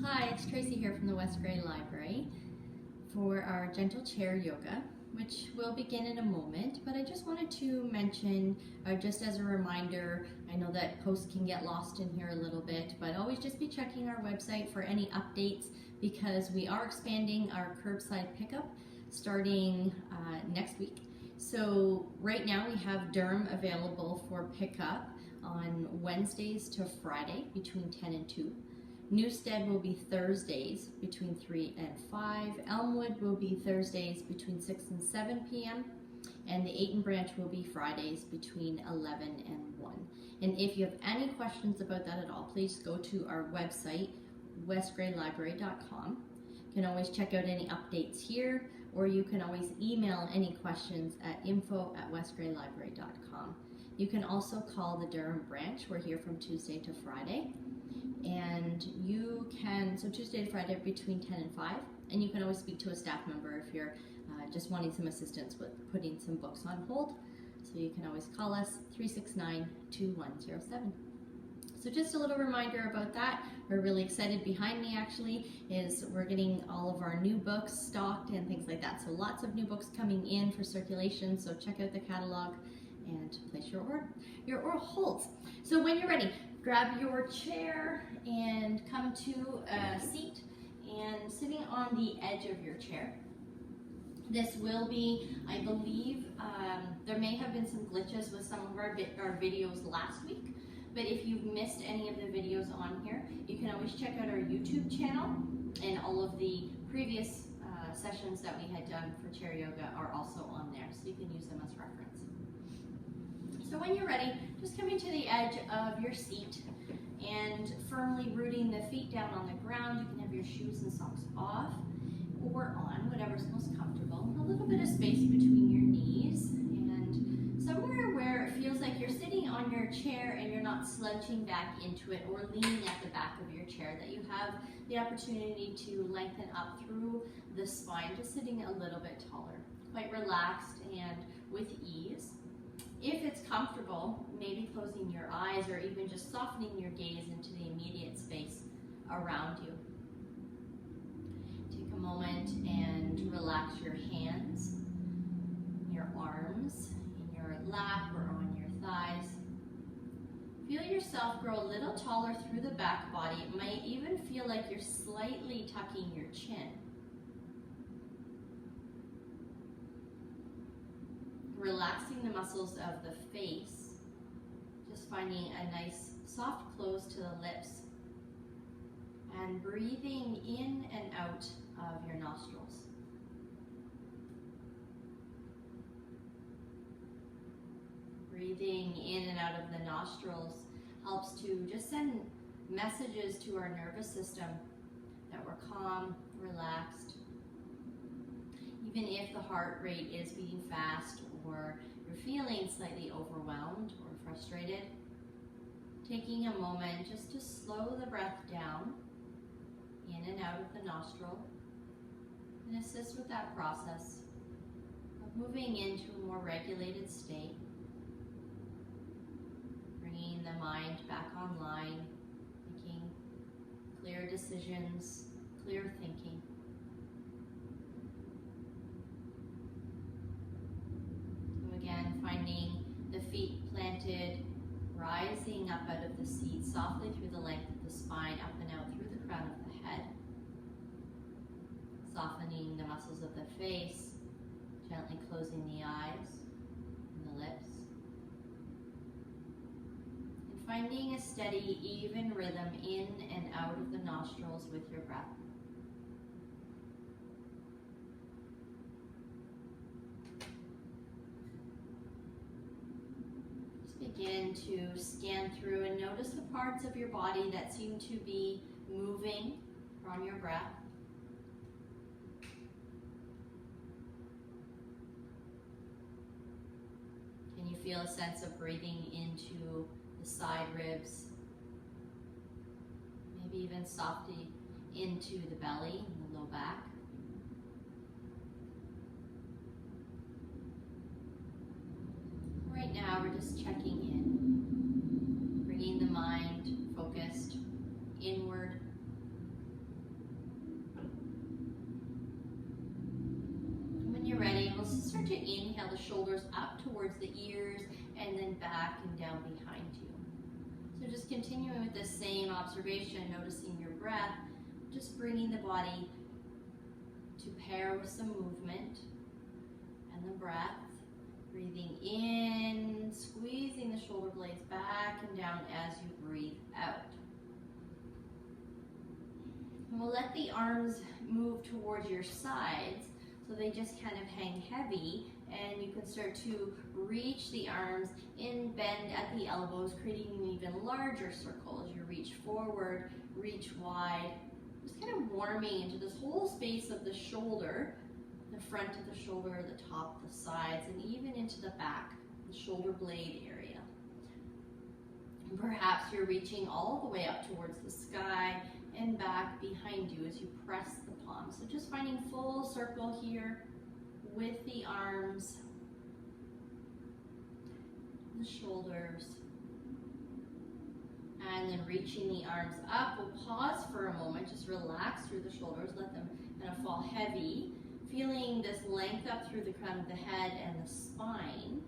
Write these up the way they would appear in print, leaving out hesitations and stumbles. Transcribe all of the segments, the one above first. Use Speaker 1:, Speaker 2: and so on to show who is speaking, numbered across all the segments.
Speaker 1: Hi, it's Tracy here from the West Grey Library for our gentle chair yoga, which will begin in a moment. But I just wanted to mention, just as a reminder, I know that posts can get lost in here a little bit, but always just be checking our website for any updates because we are expanding our curbside pickup starting next week. So right now we have Durham available for pickup on Wednesdays to Friday between 10 and 2. Newstead will be Thursdays between 3 and 5. Elmwood will be Thursdays between 6 and 7 p.m. And the Ayton branch will be Fridays between 11 and 1. And if you have any questions about that at all, please go to our website, westgreylibrary.com. You can always check out any updates here, or you can always email any questions at info@westgreylibrary.com. You can also call the Durham branch. We're here from Tuesday to Friday. And you can, so Tuesday to Friday between 10 and 5, and you can always speak to a staff member if you're just wanting some assistance with putting some books on hold. So you can always call us 369-2107. So just a little reminder about that. We're really excited. Behind me actually is we're getting all of our new books stocked and things like that. So lots of new books coming in for circulation, so check out the catalog and place your order, your hold. So when you're ready, grab your chair and come to a seat and sitting on the edge of your chair. This will be, I believe, there may have been some glitches with some of our videos last week, but if you've missed any of the videos on here, you can always check out our YouTube channel, and all of the previous sessions that we had done for chair yoga are also on there, so you can use them as reference. So when you're ready, just coming to the edge of your seat and firmly rooting the feet down on the ground. You can have your shoes and socks off or on, whatever's most comfortable. A little bit of space between your knees and somewhere where it feels like you're sitting on your chair and you're not slouching back into it or leaning at the back of your chair, that you have the opportunity to lengthen up through the spine, just sitting a little bit taller, quite relaxed and with ease. If it's comfortable, maybe closing your eyes or even just softening your gaze into the immediate space around you. Take a moment and relax your hands, your arms, in your lap or on your thighs. Feel yourself grow a little taller through the back body. It might even feel like you're slightly tucking your chin. Relaxing the muscles of the face, just finding a nice soft close to the lips, and breathing in and out of your nostrils. Breathing in and out of the nostrils helps to just send messages to our nervous system that we're calm, relaxed. Even if the heart rate is beating fast or you're feeling slightly overwhelmed or frustrated, taking a moment just to slow the breath down in and out of the nostril and assist with that process of moving into a more regulated state, bringing the mind back online, making clear decisions, clear thinking. Again, finding the feet planted, rising up out of the seat, softly through the length of the spine, up and out through the crown of the head. Softening the muscles of the face, gently closing the eyes and the lips. And finding a steady, even rhythm in and out of the nostrils with your breath. Begin to scan through and notice the parts of your body that seem to be moving from your breath. Can you feel a sense of breathing into the side ribs? Maybe even softly into the belly and the low back. Right now, we're just checking in, bringing the mind focused inward, the shoulders up towards the ears and then back and down behind you. So just continuing with the same observation, noticing your breath, just bringing the body to pair with some movement and the breath. Breathing in, squeezing the shoulder blades back and down as you breathe out. And we'll let the arms move towards your sides so they just kind of hang heavy, and you can start to reach the arms in, bend at the elbows, creating an even larger circle as you reach forward, reach wide, just kind of warming into this whole space of the shoulder, the front of the shoulder, the top, the sides, and even into the back, the shoulder blade area. And perhaps you're reaching all the way up towards the sky and back behind you as you press the palms. So just finding full circle here with the arms, the shoulders, and then reaching the arms up. We'll pause for a moment, just relax through the shoulders, let them kind of fall heavy. Feeling this length up through the crown of the head and the spine.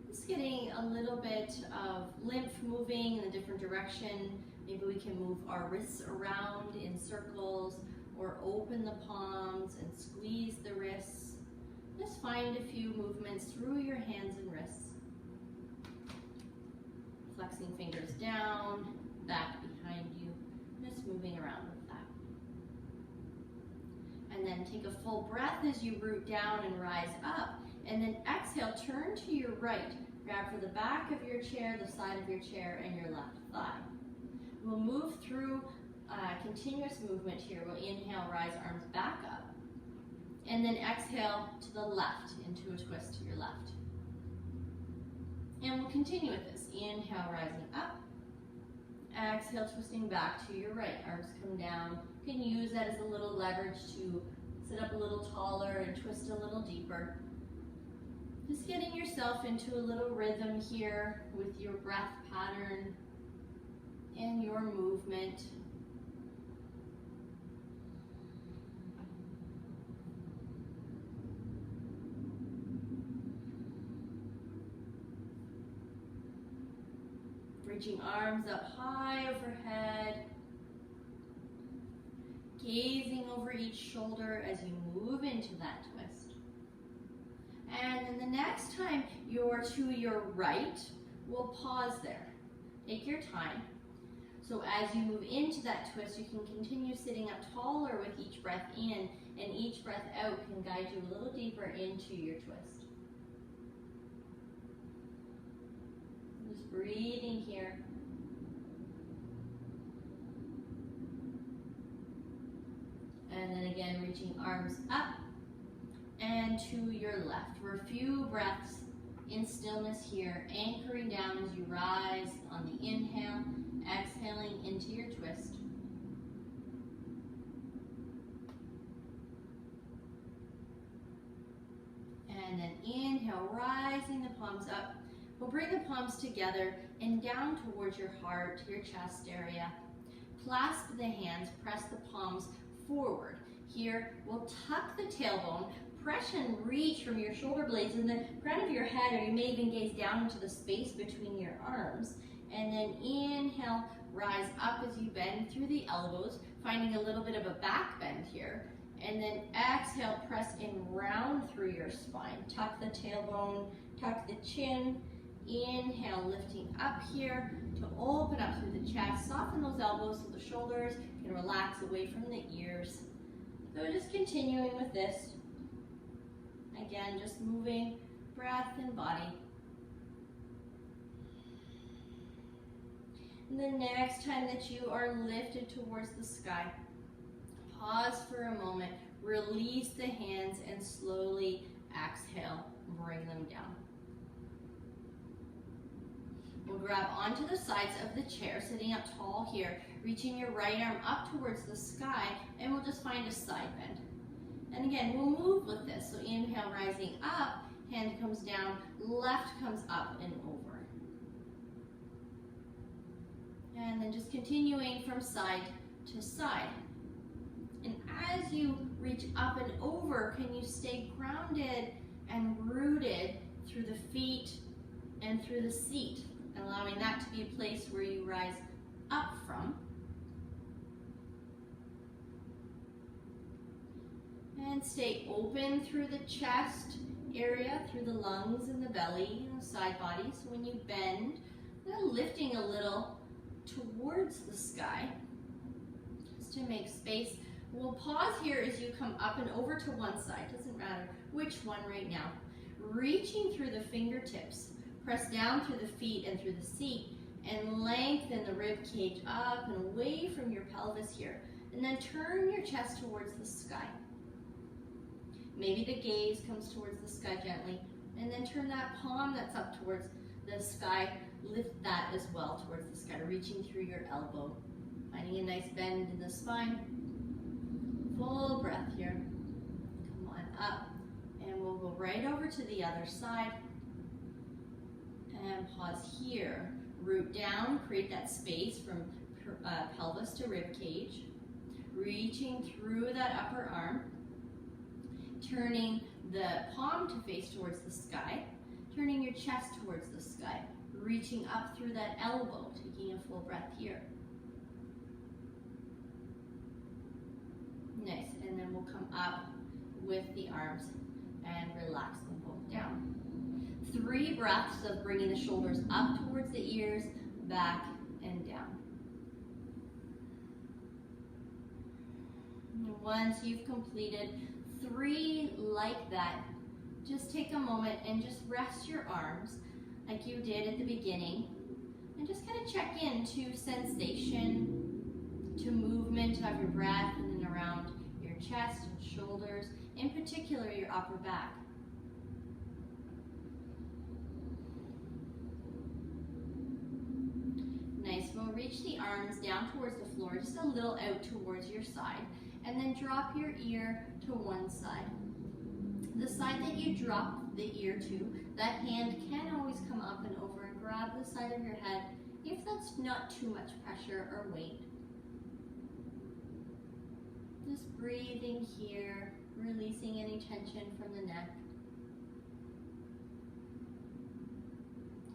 Speaker 1: Just getting a little bit of lymph moving in a different direction. Maybe we can move our wrists around in circles or open the palms and squeeze the wrists. Just find a few movements through your hands and wrists. Flexing fingers down, back behind you, just moving around with that. And then take a full breath as you root down and rise up. And then exhale, turn to your right. Grab for the back of your chair, the side of your chair, and your left thigh. We'll move through continuous movement here. We'll inhale, rise arms back up. And then exhale to the left, into a twist to your left. And we'll continue with this. Inhale, rising up. Exhale, twisting back to your right. Arms come down. You can use that as a little leverage to sit up a little taller and twist a little deeper. Just getting yourself into a little rhythm here with your breath pattern and your movement. Reaching arms up high overhead. Gazing over each shoulder as you move into that twist. And then the next time you're to your right, we'll pause there. Take your time. So as you move into that twist, you can continue sitting up taller with each breath in, and each breath out can guide you a little deeper into your twist. Just breathing here. And then again, reaching arms up and to your left. For a few breaths in stillness here, anchoring down as you rise on the inhale, exhaling into your twist. And then inhale, rising the palms up. We'll bring the palms together and down towards your heart, your chest area. Clasp the hands, press the palms forward. Here, we'll tuck the tailbone, press and reach from your shoulder blades in the crown of your head, or you may even gaze down into the space between your arms. And then inhale, rise up as you bend through the elbows, finding a little bit of a back bend here. And then exhale, press in round through your spine. Tuck the tailbone, tuck the chin. Inhale, lifting up here to open up through the chest. Soften those elbows so the shoulders can relax away from the ears. So just continuing with this. Again, just moving breath and body. And the next time that you are lifted towards the sky, pause for a moment, release the hands, and slowly exhale, bring them down. We'll grab onto the sides of the chair, sitting up tall here, reaching your right arm up towards the sky, and we'll just find a side bend. And again, we'll move with this. So inhale, rising up, hand comes down, left comes up and over. And then just continuing from side to side. And as you reach up and over, can you stay grounded and rooted through the feet and through the seat, allowing that to be a place where you rise up from. And stay open through the chest area, through the lungs and the belly and the side body. So when you bend, lifting a little towards the sky, just to make space. We'll pause here as you come up and over to one side, doesn't matter which one right now. Reaching through the fingertips, press down through the feet and through the seat, and lengthen the rib cage up and away from your pelvis here. And then turn your chest towards the sky. Maybe the gaze comes towards the sky gently, and then turn that palm that's up towards the sky, lift that as well towards the sky, reaching through your elbow. Finding a nice bend in the spine. Full breath here. Come on up, and we'll go right over to the other side. And pause here. Root down, create that space from pelvis to rib cage. Reaching through that upper arm. Turning the palm to face towards the sky. Turning your chest towards the sky. Reaching up through that elbow, taking a full breath here. Nice, and then we'll come up with the arms and relax them both down. 3 breaths of bringing the shoulders up towards the ears, back and down. And once you've completed 3 like that, just take a moment and just rest your arms like you did at the beginning, and just kind of check in to sensation, to movement of your breath in and around your chest and shoulders, in particular your upper back. Nice, we'll reach the arms down towards the floor, just a little out towards your side, and then drop your ear to one side. The side that you drop the ear to, that hand can always come up and over and grab the side of your head if that's not too much pressure or weight. Just breathing here, releasing any tension from the neck.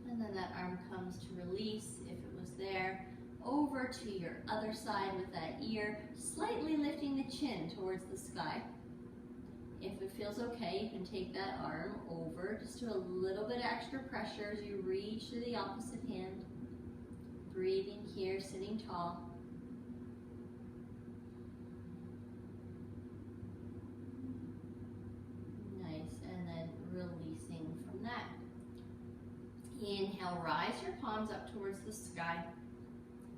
Speaker 1: And then that arm comes to release, if it was there, over to your other side with that ear, slightly lifting the chin towards the sky. If it feels okay, you can take that arm over, just do a little bit extra pressure as you reach to the opposite hand. Breathing here, sitting tall. Nice, and then releasing from that. Inhale, rise your palms up towards the sky.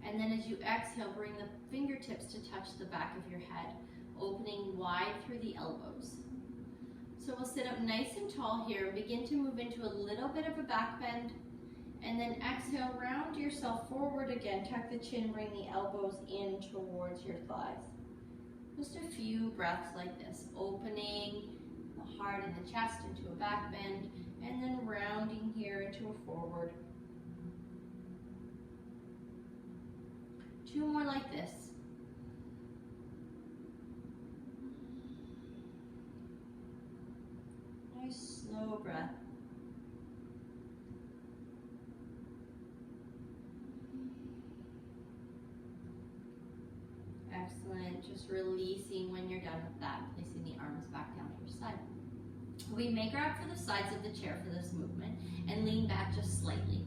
Speaker 1: And then as you exhale, bring the fingertips to touch the back of your head, opening wide through the elbows. So we'll sit up nice and tall here and begin to move into a little bit of a back bend. And then exhale, round yourself forward again. Tuck the chin, bring the elbows in towards your thighs. Just a few breaths like this, opening the heart and the chest into a back bend, and then rounding here into a forward. 2 more like this. Nice slow breath. Excellent. Just releasing when you're done with that, placing the arms back down to your side. We may grab for the sides of the chair for this movement and lean back just slightly.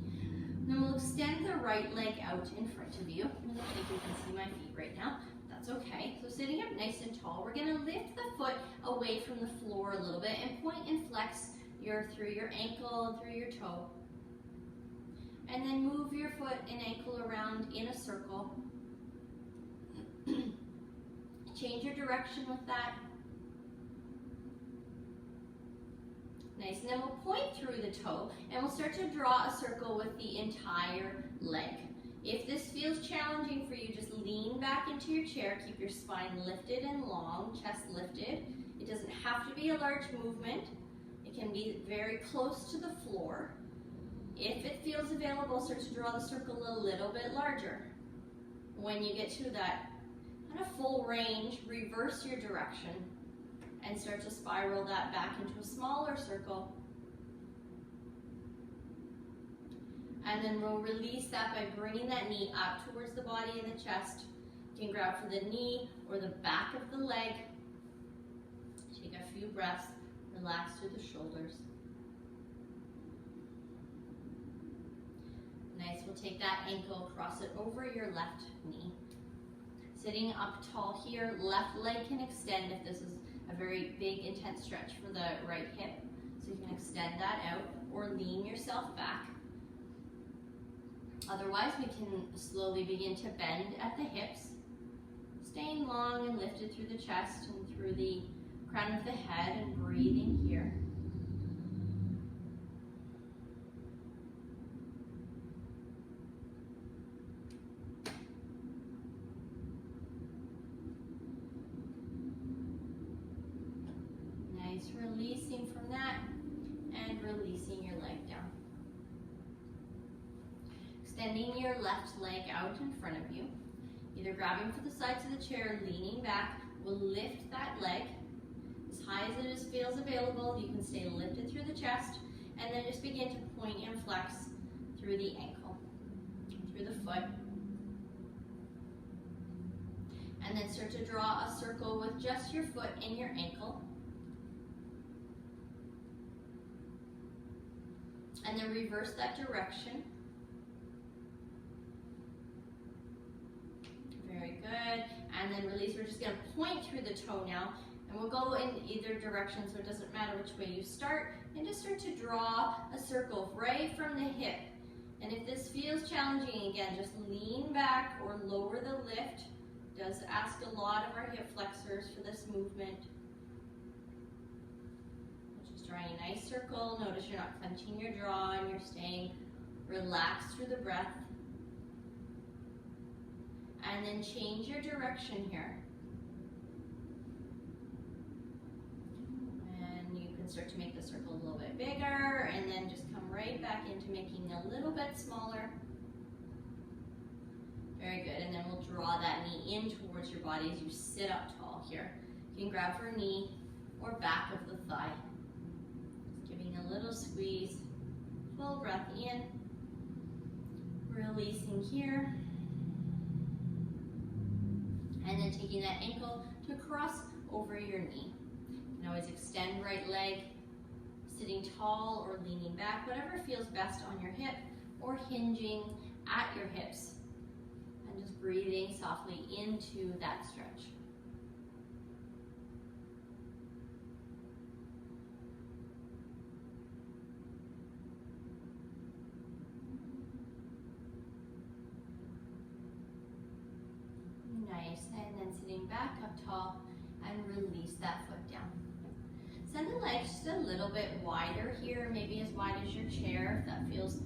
Speaker 1: Then we'll extend the right leg out in front of you. I don't think you can see my feet right now. That's okay. So sitting up nice and tall, we're going to lift the foot away from the floor a little bit and point and flex through your ankle and through your toe. And then move your foot and ankle around in a circle. Change your direction with that. Nice, and then we'll point through the toe and we'll start to draw a circle with the entire leg. If this feels challenging for you, just lean back into your chair, keep your spine lifted and long, chest lifted. It doesn't have to be a large movement. It can be very close to the floor. If it feels available, start to draw the circle a little bit larger. When you get to that kind of full range, reverse your direction and start to spiral that back into a smaller circle. And then we'll release that by bringing that knee up towards the body and the chest. You can grab for the knee or the back of the leg. Take a few breaths, relax through the shoulders. Nice, we'll take that ankle, cross it over your left knee. Sitting up tall here, left leg can extend if this is a very big, intense stretch for the right hip. So you can extend that out or lean yourself back. Otherwise, we can slowly begin to bend at the hips, staying long and lifted through the chest and through the crown of the head and breathing here. Nice, releasing from that and releasing your leg down. Extending your left leg out in front of you, either grabbing for the sides of the chair, leaning back, we'll lift that leg as high as it feels available. You can stay lifted through the chest, and then just begin to point and flex through the ankle, through the foot. And then start to draw a circle with just your foot and your ankle. And then reverse that direction. Very good. And then release. We're just going to point through the toe now. And we'll go in either direction, so it doesn't matter which way you start. And just start to draw a circle right from the hip. And if this feels challenging, again, just lean back or lower the lift. It does ask a lot of our hip flexors for this movement. Just drawing a nice circle. Notice you're not clenching your jaw and you're staying relaxed through the breath. And then change your direction here. And you can start to make the circle a little bit bigger and then just come right back into making a little bit smaller. Very good. And then we'll draw that knee in towards your body as you sit up tall here. You can grab for knee or back of the thigh. Just giving a little squeeze. Full breath in. Releasing here. And then taking that ankle to cross over your knee. You can always extend right leg, sitting tall or leaning back, whatever feels best on your hip, or hinging at your hips. And just breathing softly into that stretch. Nice, and then sitting back up tall and release that foot down. Send the legs just a little bit wider here, maybe as wide as your chair if that feels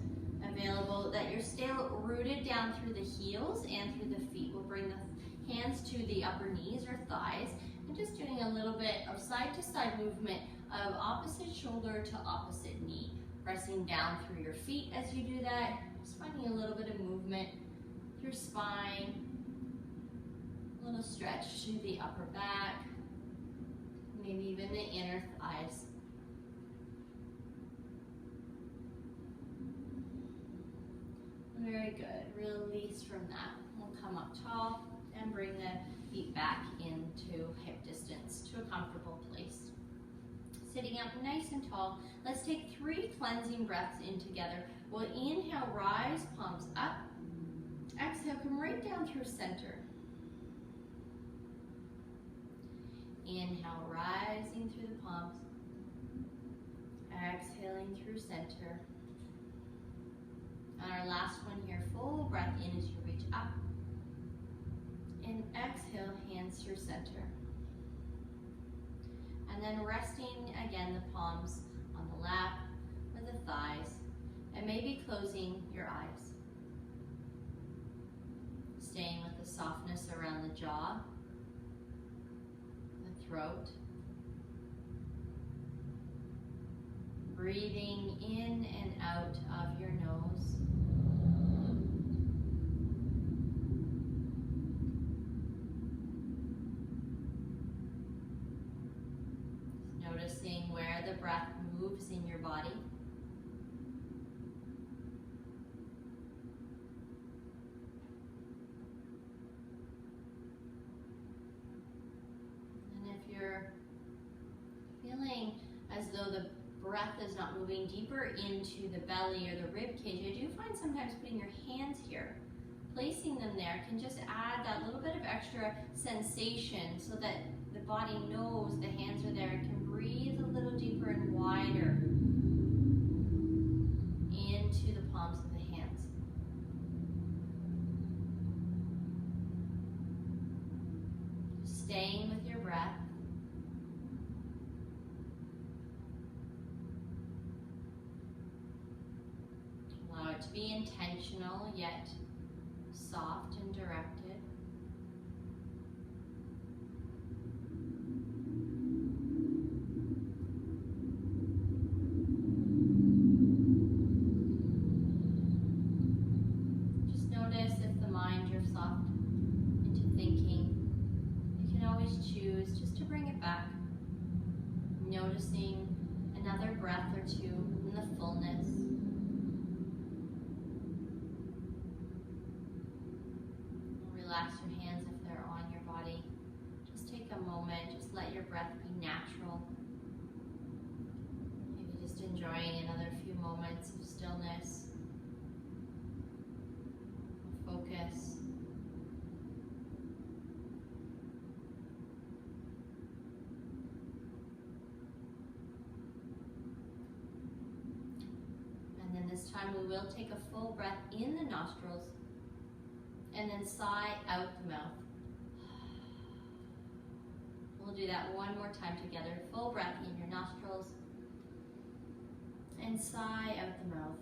Speaker 1: available, that you're still rooted down through the heels and through the feet. We'll bring the hands to the upper knees or thighs and just doing a little bit of side to side movement of opposite shoulder to opposite knee. Pressing down through your feet as you do that, just finding a little bit of movement through spine. A little stretch to the upper back, maybe even the inner thighs. Very good. Release from that. We'll come up tall and bring the feet back into hip distance to a comfortable place. Sitting up nice and tall, let's take 3 cleansing breaths in together. We'll inhale, rise, palms up. Exhale, come right down through center. Inhale, rising through the palms. Exhaling through center. On our last one here, full breath in as you reach up. And exhale, hands through center. And then resting again the palms on the lap or the thighs. And maybe closing your eyes. Staying with the softness around the jaw. Throat. Breathing in and out of your nose. noticing where the breath moves in your body. And if you're feeling as though the breath is not moving deeper into the belly or the rib cage, I do find sometimes putting your hands here, placing them there, can just add that little bit of extra sensation so that the body knows the hands are there. It can breathe a little deeper and wider into the palms of the hands. Staying with your breath. Allow it to be intentional, yet soft and directed. Just notice if the mind drifts off into thinking. You can always choose just to bring it back, noticing another breath or two in the fullness. Relax your hands if they're on your body. Just take a moment, just let your breath be natural. Maybe just enjoying another few moments of stillness, focus. And then this time we will take a full breath in the nostrils and then sigh out the mouth. We'll do that one more time together. Full breath in your nostrils and sigh out the mouth.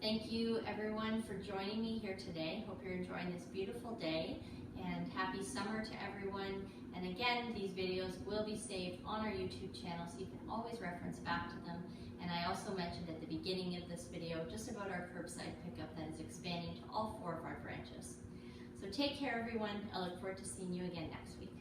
Speaker 1: Thank you everyone for joining me here today. Hope you're enjoying this beautiful day, and happy summer to everyone. And again, these videos will be saved on our YouTube channel, so you can always reference back to them. And I also mentioned at the beginning of this video just about our curbside pickup that is expanding to all 4 of our branches. So take care everyone. I look forward to seeing you again next week.